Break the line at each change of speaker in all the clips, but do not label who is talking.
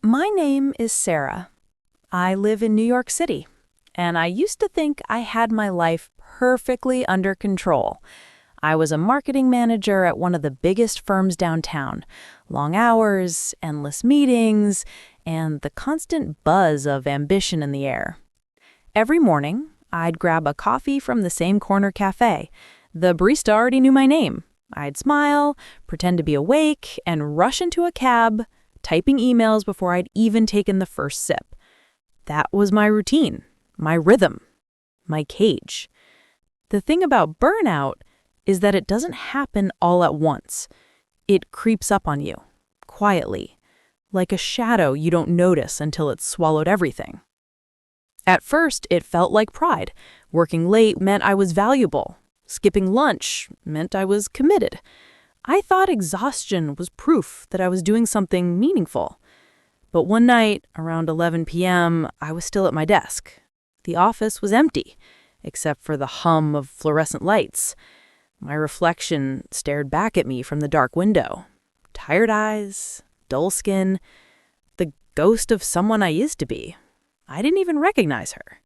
My name is Sarah. I live in New York City, and I used to think I had my life perfectly under control. I was a marketing manager at one of the biggest firms downtown. Long hours, endless meetings, and the constant buzz of ambition in the air. Every morning, I'd grab a coffee from the same corner cafe. The barista already knew my name. I'd smile, pretend to be awake, and rush into a cab, typing emails before I'd even taken the first sip. That was my routine, my rhythm, my cage. The thing about burnout is that it doesn't happen all at once. It creeps up on you, quietly, like a shadow you don't notice until it's swallowed everything. At first, it felt like pride. Working late meant I was valuable. Skipping lunch meant I was committed. I thought exhaustion was proof that I was doing something meaningful. But one night, around 11 p.m., I was still at my desk. The office was empty, except for the hum of fluorescent lights. My reflection stared back at me from the dark window. Tired eyes, dull skin, the ghost of someone I used to be. I didn't even recognize her.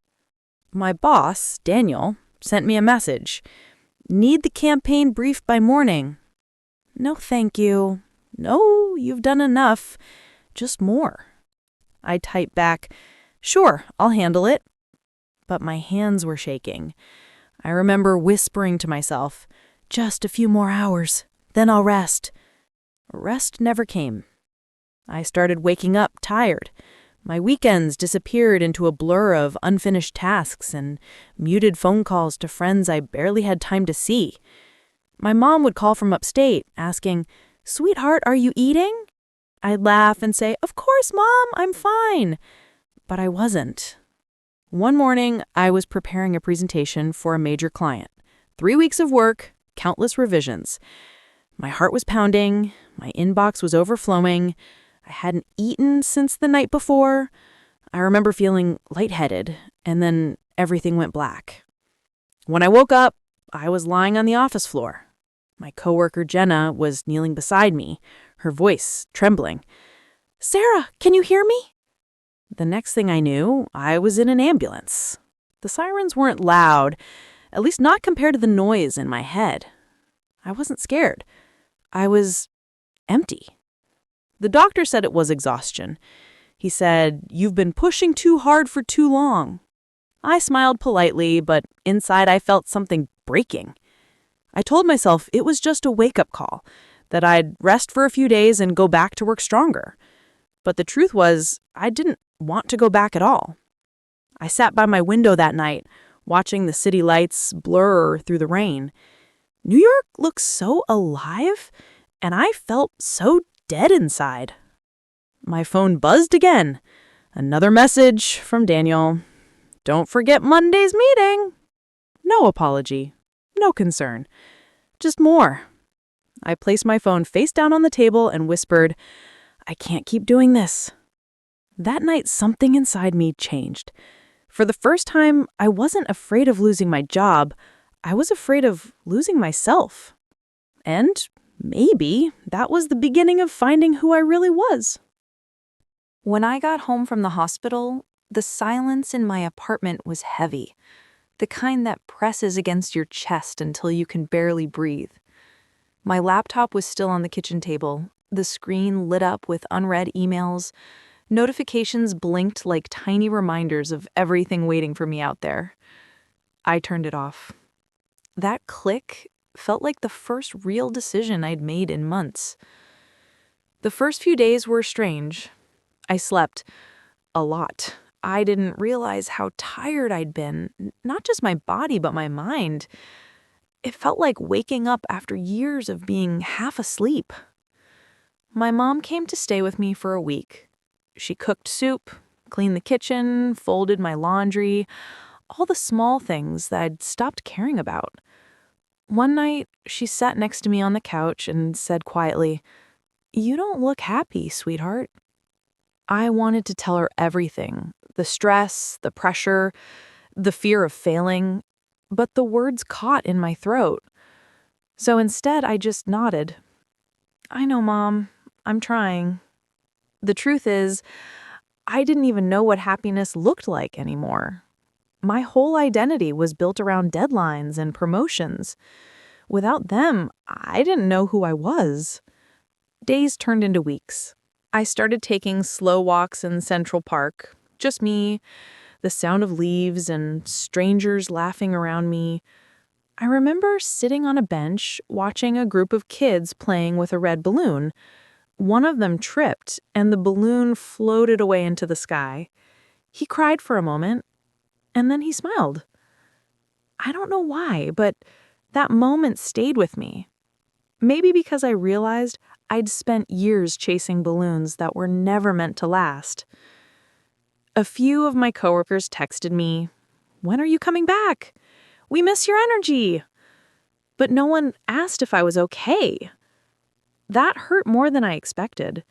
My boss, Daniel, sent me a message. Need the campaign brief by morning. No, thank you. No, you've done enough. Just more. I typed back, sure, I'll handle it. But my hands were shaking. I remember whispering to myself, just a few more hours, then I'll rest. Rest never came. I started waking up tired. My weekends disappeared into a blur of unfinished tasks and muted phone calls to friends I barely had time to see. My mom would call from upstate, asking, "Sweetheart, are you eating?" I'd laugh and say, "Of course, Mom, I'm fine." But I wasn't. One morning, I was preparing a presentation for a major client. 3 weeks of work, countless revisions. My heart was pounding, my inbox was overflowing. I hadn't eaten since the night before. I remember feeling lightheaded, and then everything went black. When I woke up, I was lying on the office floor. My coworker Jenna was kneeling beside me, her voice trembling. "Sarah, can you hear me?" The next thing I knew, I was in an ambulance. The sirens weren't loud, at least not compared to the noise in my head. I wasn't scared. I was empty. The doctor said it was exhaustion. He said, "You've been pushing too hard for too long." I smiled politely, but inside I felt something breaking. I told myself it was just a wake-up call, that I'd rest for a few days and go back to work stronger. But the truth was, I didn't want to go back at all. I sat by my window that night, watching the city lights blur through the rain. New York looked so alive, and I felt so dead inside. My phone buzzed again. Another message from Daniel. "Don't forget Monday's meeting." No apology. No concern. Just more. I placed my phone face down on the table and whispered, "I can't keep doing this." That night, something inside me changed. For the first time, I wasn't afraid of losing my job. I was afraid of losing myself. And maybe that was the beginning of finding who I really was. When I got home from the hospital, the silence in my apartment was heavy, the kind that presses against your chest until you can barely breathe. My laptop was still on the kitchen table, the screen lit up with unread emails. Notifications blinked like tiny reminders of everything waiting for me out there. I turned it off. That click felt like the first real decision I'd made in months. The first few days were strange. I slept a lot. I didn't realize how tired I'd been, not just my body, but my mind. It felt like waking up after years of being half asleep. My mom came to stay with me for a week. She cooked soup, cleaned the kitchen, folded my laundry, all the small things that I'd stopped caring about. One night, she sat next to me on the couch and said quietly, "You don't look happy, sweetheart." I wanted to tell her everything, the stress, the pressure, the fear of failing, but the words caught in my throat. So instead, I just nodded. "I know, Mom. I'm trying." The truth is, I didn't even know what happiness looked like anymore. My whole identity was built around deadlines and promotions. Without them, I didn't know who I was. Days turned into weeks. I started taking slow walks in Central Park, just me, the sound of leaves and strangers laughing around me. I remember sitting on a bench watching a group of kids playing with a red balloon. One of them tripped, and the balloon floated away into the sky. He cried for a moment, and then he smiled. I don't know why, but that moment stayed with me. Maybe because I realized I'd spent years chasing balloons that were never meant to last. A few of my coworkers texted me, "When are you coming back? We miss your energy." But no one asked if I was okay. That hurt more than I expected.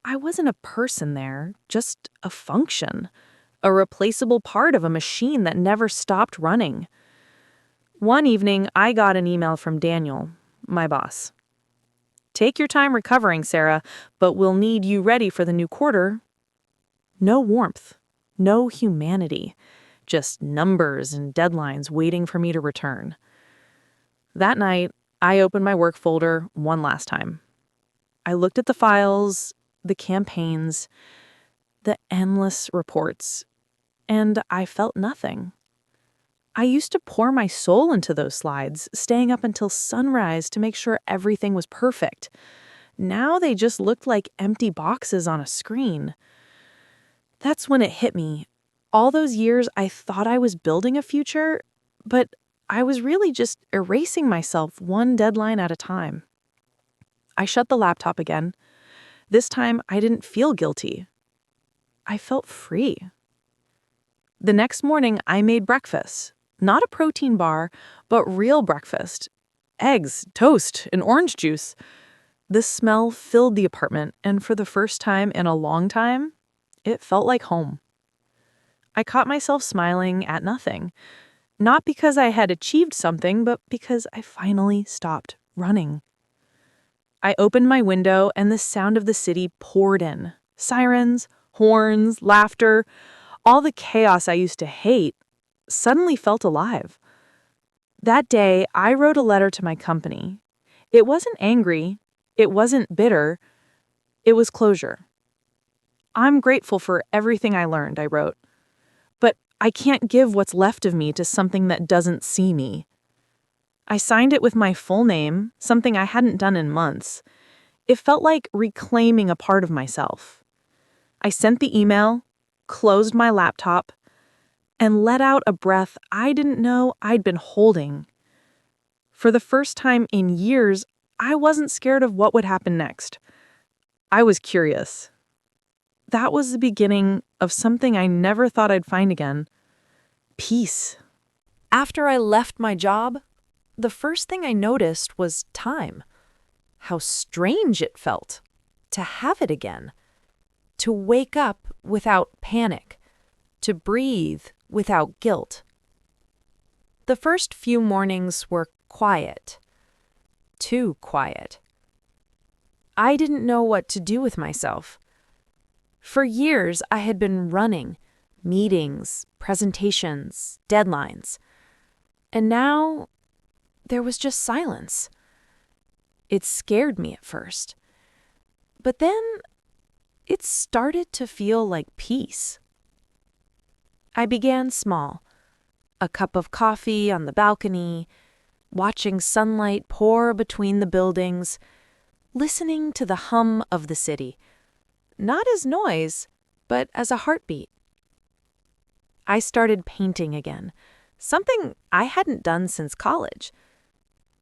I wasn't a person there, just a function, a replaceable part of a machine that never stopped running. One evening, I got an email from Daniel, my boss. "Take your time recovering, Sarah, but we'll need you ready for the new quarter." No warmth, no humanity, just numbers and deadlines waiting for me to return. That night, I opened my work folder one last time. I looked at the files, the campaigns, the endless reports, and I felt nothing. I used to pour my soul into those slides, staying up until sunrise to make sure everything was perfect. Now they just looked like empty boxes on a screen. That's when it hit me. All those years I thought I was building a future, but I was really just erasing myself one deadline at a time. I shut the laptop again. This time I didn't feel guilty. I felt free. The next morning I made breakfast. Not a protein bar, but real breakfast. Eggs, toast, and orange juice. The smell filled the apartment, and for the first time in a long time, it felt like home. I caught myself smiling at nothing. Not because I had achieved something, but because I finally stopped running. I opened my window, and the sound of the city poured in. Sirens, horns, laughter, all the chaos I used to hate suddenly felt alive. That day, I wrote a letter to my company. It wasn't angry. It wasn't bitter. It was closure. "I'm grateful for everything I learned," I wrote. "But I can't give what's left of me to something that doesn't see me." I signed it with my full name, something I hadn't done in months. It felt like reclaiming a part of myself. I sent the email, closed my laptop, and let out a breath I didn't know I'd been holding. For the first time in years, I wasn't scared of what would happen next. I was curious. That was the beginning of something I never thought I'd find again: peace. After I left my job, the first thing I noticed was time. How strange it felt to have it again. To wake up without panic. To breathe without guilt. The first few mornings were quiet. Too quiet. I didn't know what to do with myself. For years, I had been running, meetings, presentations, deadlines. And now, there was just silence. It scared me at first. But then, it started to feel like peace. I began small. A cup of coffee on the balcony, watching sunlight pour between the buildings, listening to the hum of the city, not as noise, but as a heartbeat. I started painting again, something I hadn't done since college.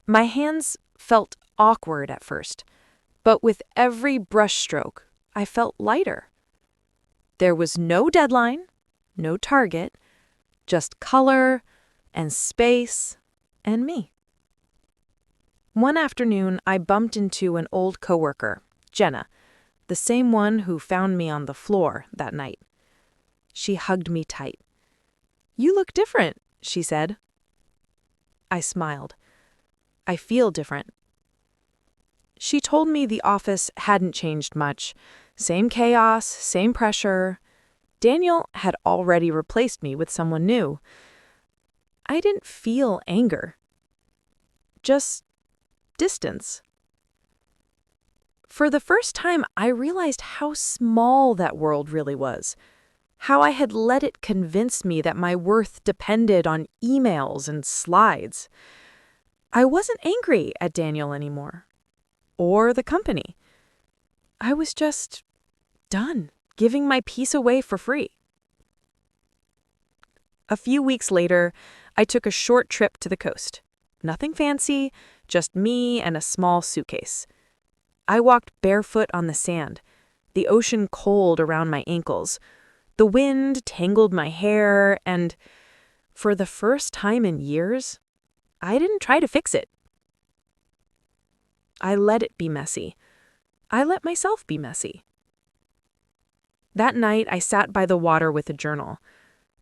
My hands felt awkward at first, but with every brushstroke, I felt lighter. There was no deadline, no target, just color and space and me. One afternoon, I bumped into an old coworker, Jenna, the same one who found me on the floor that night. She hugged me tight. "You look different," she said. I smiled. "I feel different." She told me the office hadn't changed much. Same chaos, same pressure. Daniel had already replaced me with someone new. I didn't feel anger, just distance. For the first time, I realized how small that world really was, how I had let it convince me that my worth depended on emails and slides. I wasn't angry at Daniel anymore, or the company. I was just done giving my peace away for free. A few weeks later, I took a short trip to the coast. Nothing fancy, just me and a small suitcase. I walked barefoot on the sand, the ocean cold around my ankles. The wind tangled my hair, and for the first time in years, I didn't try to fix it. I let it be messy. I let myself be messy. That night, I sat by the water with a journal.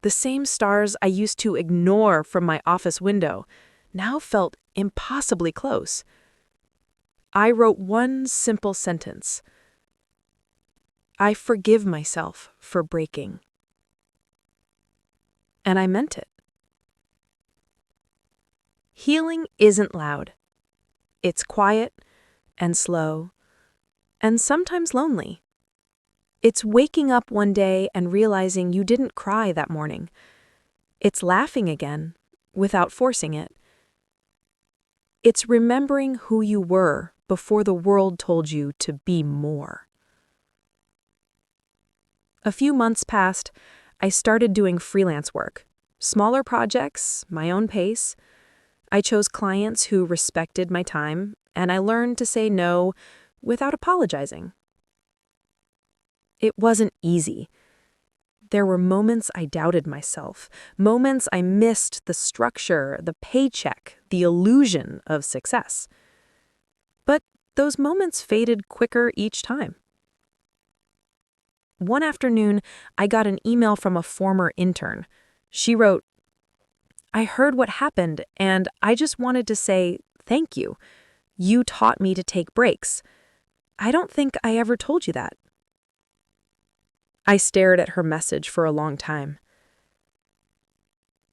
The same stars I used to ignore from my office window now felt impossibly close. I wrote one simple sentence. I forgive myself for breaking. And I meant it. Healing isn't loud. It's quiet and slow and sometimes lonely. It's waking up one day and realizing you didn't cry that morning. It's laughing again without forcing it. It's remembering who you were before the world told you to be more. A few months passed. I started doing freelance work, smaller projects, my own pace. I chose clients who respected my time, and I learned to say no without apologizing. It wasn't easy. There were moments I doubted myself, moments I missed the structure, the paycheck, the illusion of success. But those moments faded quicker each time. One afternoon, I got an email from a former intern. She wrote, "I heard what happened, and I just wanted to say thank you. You taught me to take breaks. I don't think I ever told you that." I stared at her message for a long time.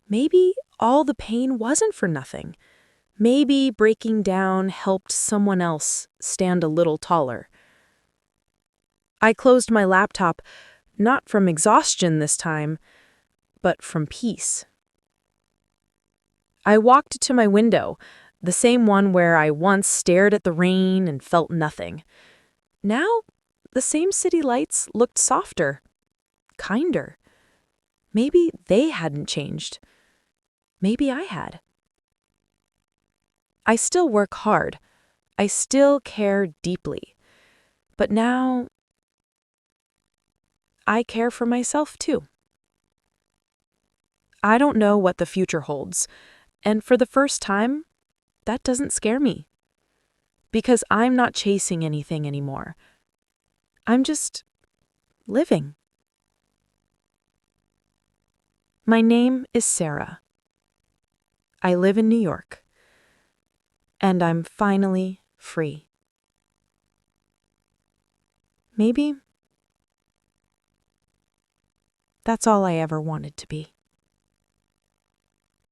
Maybe all the pain wasn't for nothing. Maybe breaking down helped someone else stand a little taller. I closed my laptop, not from exhaustion this time, but from peace. I walked to my window, the same one where I once stared at the rain and felt nothing. Now, the same city lights looked softer, kinder. Maybe they hadn't changed. Maybe I had. I still work hard. I still care deeply. But now, I care for myself too. I don't know what the future holds, and for the first time, that doesn't scare me. Because I'm not chasing anything anymore. I'm just living. My name is Sarah. I live in New York. And I'm finally free. Maybe that's all I ever wanted to be.